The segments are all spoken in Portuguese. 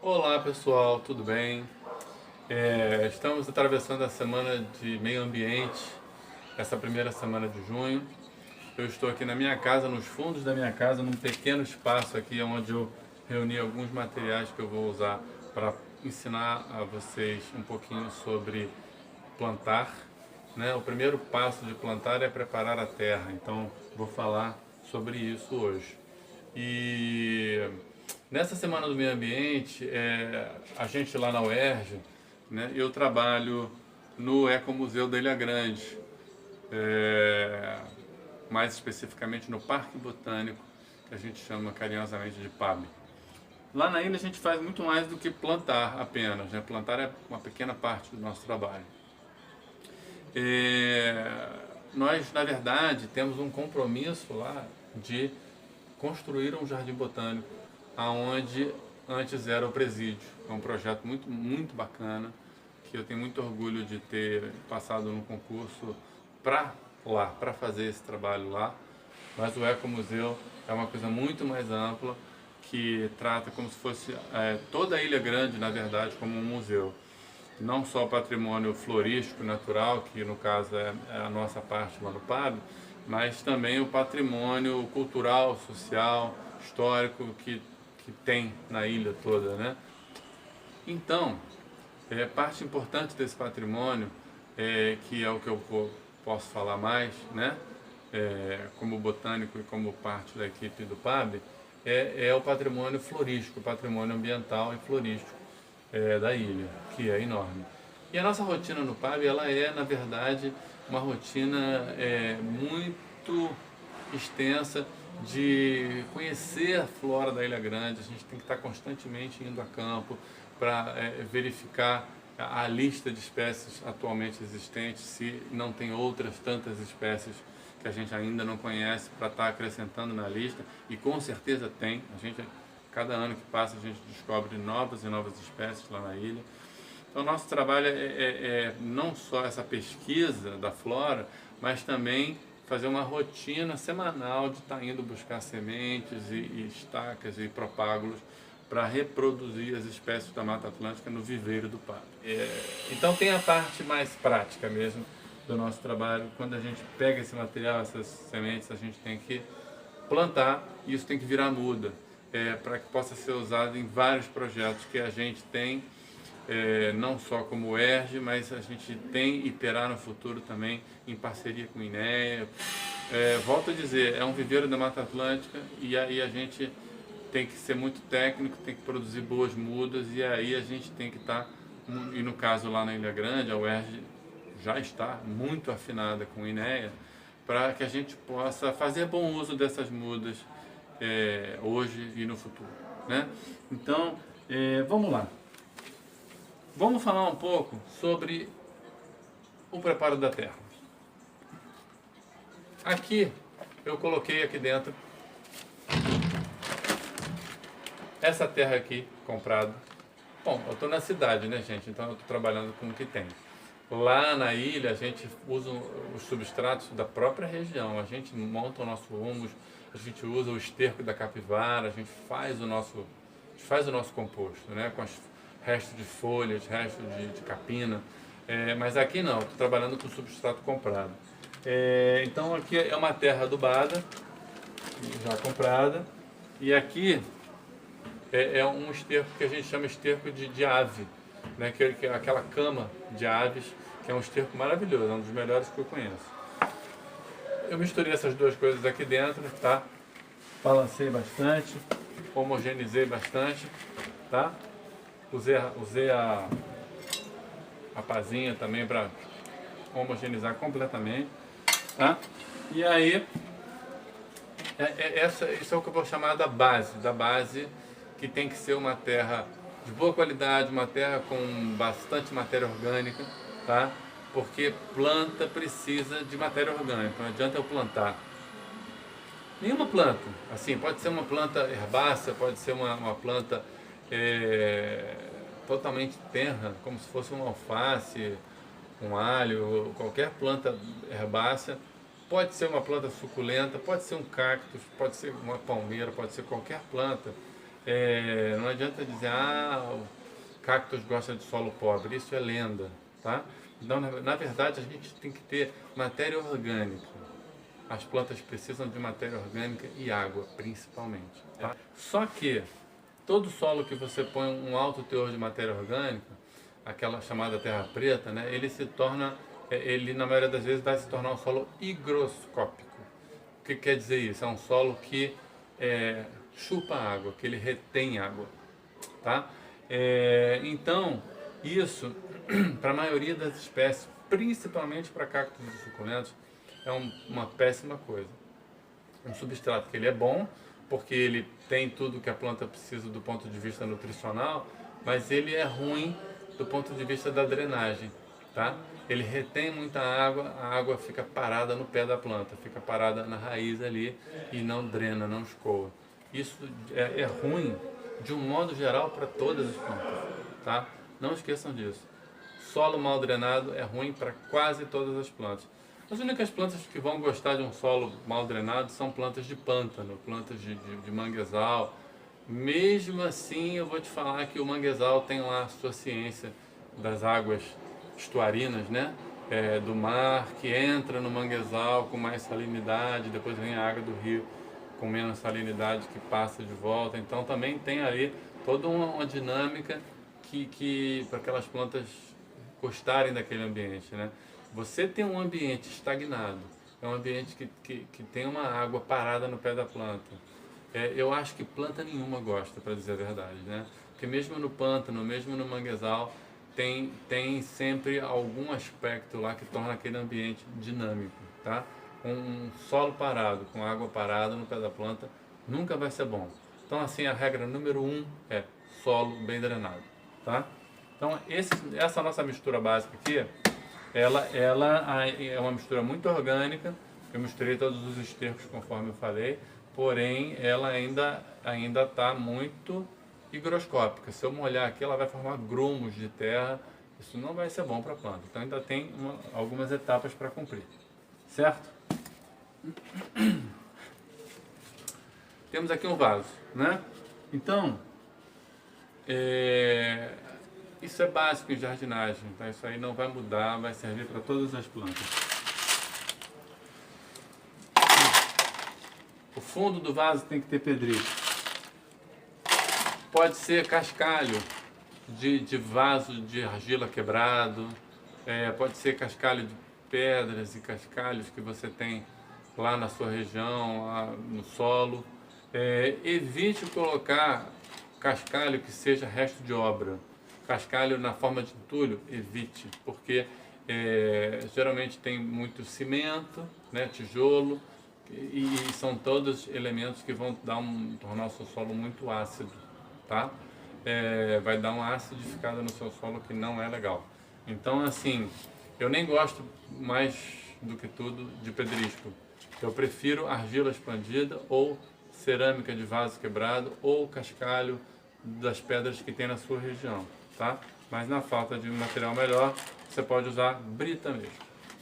Olá pessoal, tudo bem? Estamos atravessando a semana de meio ambiente, essa primeira semana de junho. Eu estou aqui na minha casa, nos fundos da minha casa, num pequeno espaço aqui onde eu reuni alguns materiais que eu vou usar para ensinar a vocês um pouquinho sobre plantar, né? O primeiro passo de plantar é preparar a terra, então vou falar sobre isso hoje. E nessa semana do meio ambiente, a gente lá na UERJ, né, eu trabalho no Ecomuseu da Ilha Grande, mais especificamente no Parque Botânico, que a gente chama carinhosamente de PAB. Lá na ilha a gente faz muito mais do que plantar apenas, né? Plantar é uma pequena parte do nosso trabalho. É, Nós, na verdade, temos um compromisso lá de construir um jardim botânico aonde antes era o presídio. É um projeto muito bacana, que eu tenho muito orgulho de ter passado no concurso para lá, para fazer esse trabalho lá. Mas o Ecomuseu é uma coisa muito mais ampla, que trata como se fosse toda a Ilha Grande, na verdade, como um museu. Não só o patrimônio florístico natural, que no caso é a nossa parte lá no PAB, mas também o patrimônio cultural, social, histórico que tem na ilha toda, né? Então, parte importante desse patrimônio, que é o que posso falar mais, né? Como botânico e como parte da equipe do PAB, é o patrimônio florístico, o patrimônio ambiental e florístico da ilha, que é enorme. E a nossa rotina no PAB, ela é, na verdade, uma rotina muito extensa de conhecer a flora da Ilha Grande. A gente tem que estar constantemente indo a campo para verificar a lista de espécies atualmente existentes, se não tem outras tantas espécies que a gente ainda não conhece para estar acrescentando na lista, e com certeza tem. Cada ano que passa a gente descobre novas e novas espécies lá na ilha. Então, nosso trabalho é não só essa pesquisa da flora, mas também fazer uma rotina semanal de estar indo buscar sementes e estacas e propágulos para reproduzir as espécies da Mata Atlântica no viveiro do Pato. Então tem a parte mais prática mesmo do nosso trabalho. Quando a gente pega esse material, essas sementes, a gente tem que plantar e isso tem que virar muda, para que possa ser usado em vários projetos que a gente tem, não só como o ERJ, mas a gente tem e terá no futuro também em parceria com o INEA. Volto a dizer, é um viveiro da Mata Atlântica e aí a gente tem que ser muito técnico, tem que produzir boas mudas e aí a gente tem que estar, e no caso lá na Ilha Grande, a UERJ já está muito afinada com o INEA, para que a gente possa fazer bom uso dessas mudas hoje e no futuro, né? Então, vamos lá. Vamos falar um pouco sobre o preparo da terra. Aqui, eu coloquei aqui dentro essa terra aqui, comprada. Bom, eu estou na cidade, né, gente? Então eu estou trabalhando com o que tem. Lá na ilha a gente usa os substratos da própria região, a gente monta o nosso humus, a gente usa o esterco da capivara, a gente faz o nosso composto, né? Com os restos de folhas, restos de capina. Mas aqui não, estou trabalhando com substrato comprado. Então aqui é uma terra adubada, já comprada, e aqui é um esterco que a gente chama esterco de ave, né? Que é aquela cama de aves, que é um esterco maravilhoso, é um dos melhores que eu conheço. Eu misturei essas duas coisas aqui dentro, tá? Balancei bastante, homogeneizei bastante, tá? Usei a pazinha também para homogeneizar completamente, tá? E aí, isso é o que eu vou chamar da base que tem que ser uma terra de boa qualidade, uma terra com bastante matéria orgânica, tá? Porque planta precisa de matéria orgânica, não adianta eu plantar nenhuma planta, assim, pode ser uma planta herbácea, pode ser uma planta totalmente tenra, como se fosse um alface, um alho, qualquer planta herbácea, pode ser uma planta suculenta, pode ser um cactus, pode ser uma palmeira, pode ser qualquer planta. Não adianta dizer, o cactus gosta de solo pobre, isso é lenda, tá? Então, na verdade, a gente tem que ter matéria orgânica. As plantas precisam de matéria orgânica e água, principalmente, tá? Só que todo solo que você põe um alto teor de matéria orgânica, aquela chamada terra preta, né, ele se torna, ele na maioria das vezes vai se tornar um solo higroscópico. O que quer dizer isso? É um solo que chupa água, que ele retém água, tá? Então, isso, para a maioria das espécies, principalmente para cactos e suculentos, é uma péssima coisa. Um substrato que ele é bom, porque ele tem tudo que a planta precisa do ponto de vista nutricional, mas ele é ruim do ponto de vista da drenagem, tá? Ele retém muita água, a água fica parada no pé da planta, fica parada na raiz ali e não drena, não escoa. Isso é ruim de um modo geral para todas as plantas, tá? Não esqueçam disso. Solo mal drenado é ruim para quase todas as plantas. As únicas plantas que vão gostar de um solo mal drenado são plantas de pântano, plantas de manguezal. Mesmo assim, eu vou te falar que o manguezal tem lá a sua ciência das águas estuarinas, né? Do mar, que entra no manguezal com mais salinidade, depois vem a água do rio com menos salinidade que passa de volta. Então também tem ali toda uma dinâmica que para aquelas plantas gostarem daquele ambiente, né? Você tem um ambiente estagnado, é um ambiente que tem uma água parada no pé da planta. Eu acho que planta nenhuma gosta, para dizer a verdade, né? Porque mesmo no pântano, mesmo no manguezal, tem sempre algum aspecto lá que torna aquele ambiente dinâmico, tá? Um solo parado, com água parada no pé da planta, nunca vai ser bom. Então, assim, a regra número 1 é solo bem drenado, tá? Então, essa nossa mistura básica aqui, ela é uma mistura muito orgânica. Eu misturei todos os estercos conforme eu falei, porém ela ainda está muito higroscópica. Se eu molhar aqui, ela vai formar grumos de terra. Isso não vai ser bom para a planta. Então ainda tem algumas etapas para cumprir, certo? Temos aqui um vaso, né? Então, isso é básico em jardinagem, tá? Isso aí não vai mudar, vai servir para todas as plantas. O fundo do vaso tem que ter pedregulho. Pode ser cascalho de vaso de argila quebrado, pode ser cascalho de pedras e cascalhos que você tem lá na sua região, lá no solo. Evite colocar cascalho que seja resto de obra. Cascalho na forma de entulho, evite, porque geralmente tem muito cimento, né, tijolo, e são todos elementos que vão tornar o seu solo muito ácido, tá? Vai dar uma acidificada no seu solo que não é legal. Então, assim, eu nem gosto mais do que tudo de pedrisco. Eu prefiro argila expandida ou cerâmica de vaso quebrado ou cascalho das pedras que tem na sua região, tá? Mas na falta de um material melhor, você pode usar brita mesmo,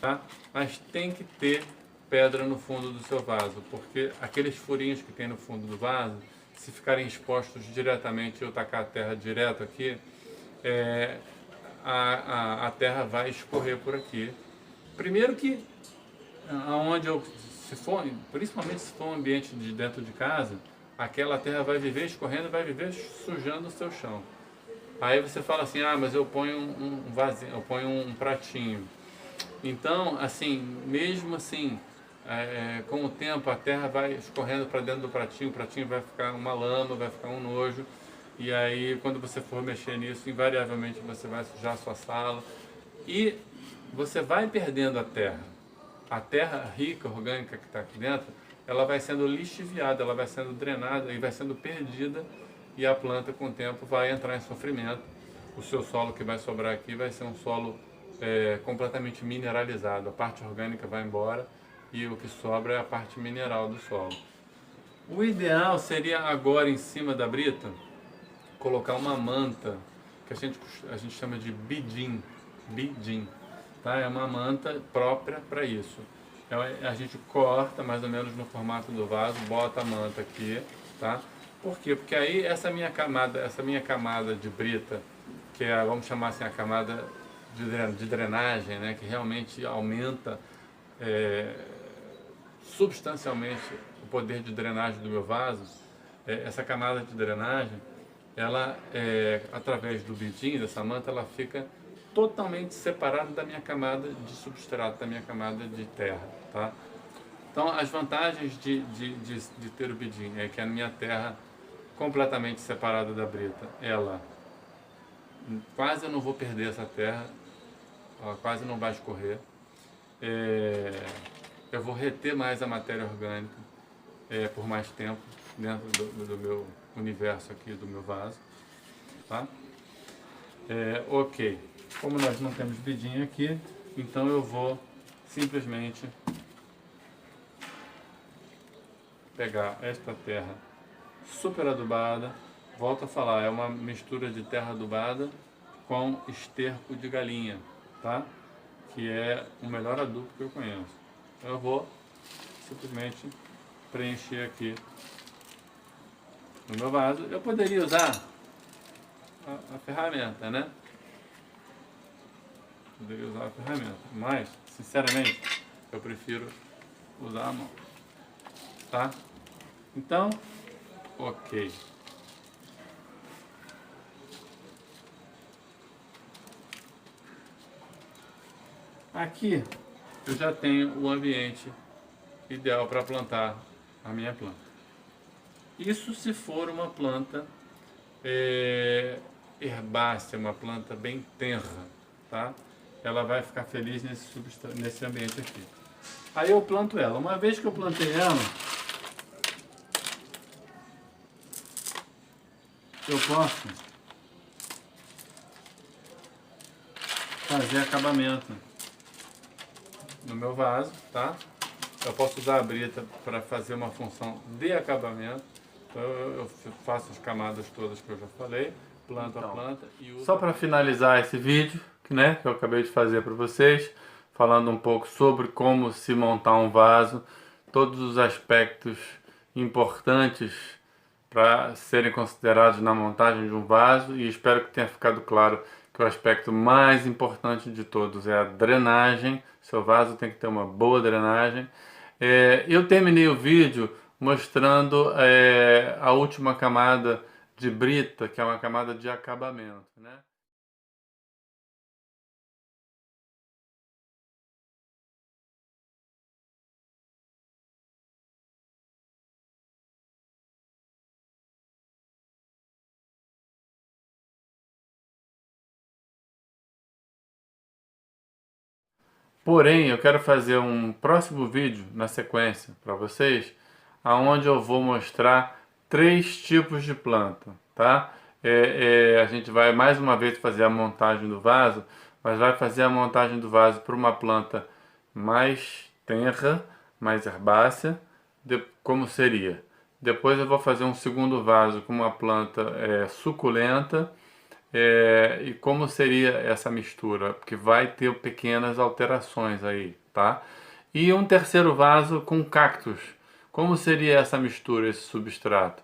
tá? Mas tem que ter pedra no fundo do seu vaso, porque aqueles furinhos que tem no fundo do vaso, se ficarem expostos diretamente, eu tacar a terra direto aqui, a terra vai escorrer por aqui. Primeiro que, principalmente se for um ambiente de dentro de casa, aquela terra vai viver escorrendo, vai viver sujando o seu chão. Aí você fala assim, mas eu ponho um vasinho, eu ponho um pratinho. Então, assim, mesmo assim, com o tempo a terra vai escorrendo para dentro do pratinho, o pratinho vai ficar uma lama, vai ficar um nojo. E aí, quando você for mexer nisso, invariavelmente você vai sujar a sua sala. E você vai perdendo a terra. A terra rica, orgânica que está aqui dentro, ela vai sendo lixiviada, ela vai sendo drenada e vai sendo perdida, e a planta com o tempo vai entrar em sofrimento. O seu solo que vai sobrar aqui vai ser um solo completamente mineralizado. A parte orgânica vai embora e o que sobra é a parte mineral do solo. O ideal seria agora, em cima da brita, colocar uma manta que a gente chama de bidim, tá? É uma manta própria para isso. A gente corta mais ou menos no formato do vaso, bota a manta aqui, tá? Por quê? Porque aí essa minha camada de brita, que é, vamos chamar assim, a camada de drenagem, né, que realmente aumenta substancialmente o poder de drenagem do meu vaso, essa camada de drenagem, ela, através do bedim, dessa manta, ela fica totalmente separada da minha camada de substrato, da minha camada de terra, tá? Então, as vantagens de ter o bedim é que a minha terra completamente separada da brita, ela quase eu não vou perder essa terra, ela quase não vai escorrer. Eu vou reter mais a matéria orgânica por mais tempo dentro do meu universo aqui, do meu vaso, tá? Ok, como nós não temos bedim aqui, então eu vou simplesmente pegar esta terra super adubada, volto a falar, é uma mistura de terra adubada com esterco de galinha, tá? Que é o melhor adubo que eu conheço. Eu vou simplesmente preencher aqui no meu vaso. Eu poderia usar a ferramenta, né? Poderia usar a ferramenta, mas, sinceramente, eu prefiro usar a mão, tá? Então, ok. Aqui eu já tenho o ambiente ideal para plantar a minha planta. Isso se for uma planta herbácea, uma planta bem tenra, tá? Ela vai ficar feliz nesse ambiente aqui. Aí eu planto ela. Uma vez que eu plantei ela, eu posso fazer acabamento no meu vaso, tá? Eu posso usar a brita para fazer uma função de acabamento. Então eu faço as camadas todas que eu já falei, planto a planta e uso. Só para finalizar esse vídeo, né, que eu acabei de fazer para vocês, falando um pouco sobre como se montar um vaso, todos os aspectos importantes para serem considerados na montagem de um vaso, e espero que tenha ficado claro que o aspecto mais importante de todos é a drenagem. Seu vaso tem que ter uma boa drenagem. Eu terminei o vídeo mostrando a última camada de brita, que é uma camada de acabamento, né? Porém, eu quero fazer um próximo vídeo na sequência para vocês, aonde eu vou mostrar 3 tipos de planta, tá? A gente vai mais uma vez fazer a montagem do vaso, mas vai fazer a montagem do vaso para uma planta mais tenra, mais herbácea, como seria. Depois eu vou fazer um segundo vaso com uma planta suculenta, e como seria essa mistura? Porque vai ter pequenas alterações aí, tá? E um terceiro vaso com cactos. Como seria essa mistura, esse substrato?